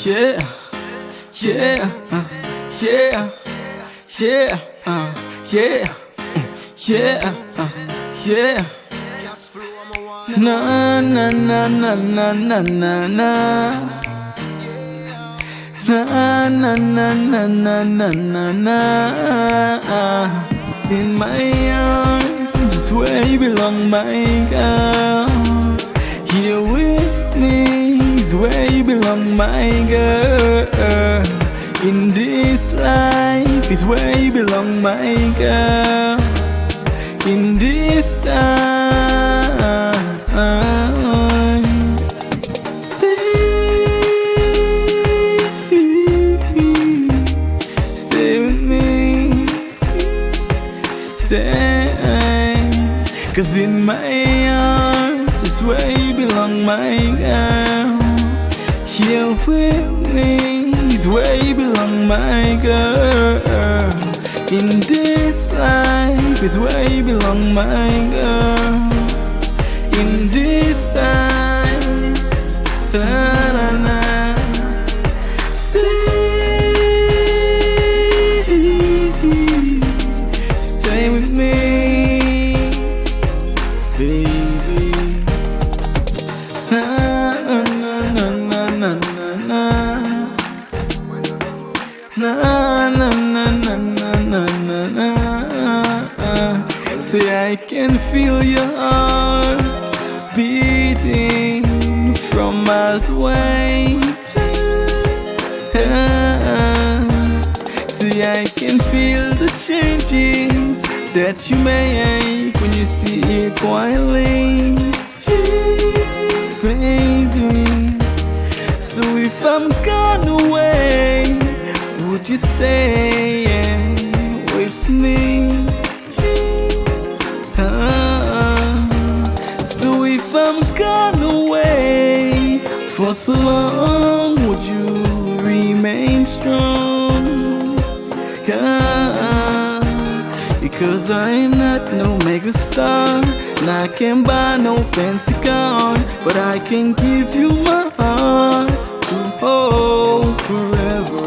Yeah, yeah, yeah, yeah, yeah, yeah, yeah. Na na na na na na na na. Na na na na na na na na. In my arms, just where you belong, my girl. Here with me is where you belong, my girl. In this life is where you belong, my girl. In this time, stay with me, stay. 'Cause in my arms is where you belong, my girl. Here with me is where you belong, my girl. In this life is where you belong, my girl. In this time, ta-na-na. Stay with me, baby. Na na na na na na. Na na na na na na na na. Say I can feel your heart beating from miles away. See I can feel the changes that you make when you see it quietly, baby. So if I'm gone away, would you stay with me? So if I'm gone away for so long, would you remain strong? Because I'm not no mega star, and I can buy no fancy car, but I can give you my heart to hold forever.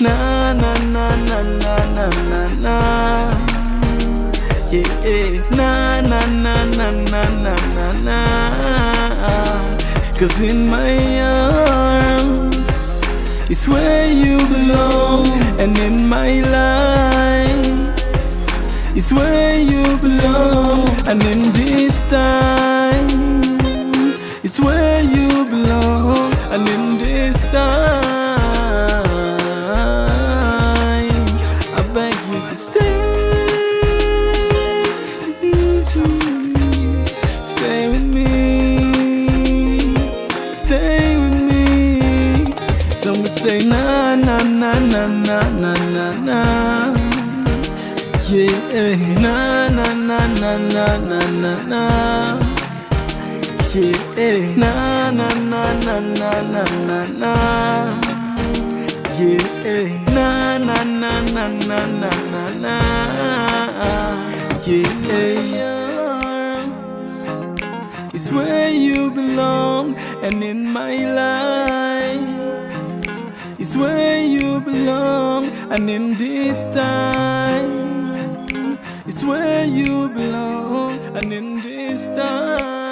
Na na na na na na na na. Yeah, na na na na na na na na. 'Cause in my arms is where you belong, and in my life is where you belong, and in this time it's where you belong, and in this time I beg you to stay. Stay with me, stay with me. Someone say na na na na na na na na. Yeah, na na na na na na na na. Yeah, na na na na na na na na. Yeah, na na na na na na na na. Yeah, it's where you belong, and in my life it's where you belong, and in this time it's where you belong, and in this time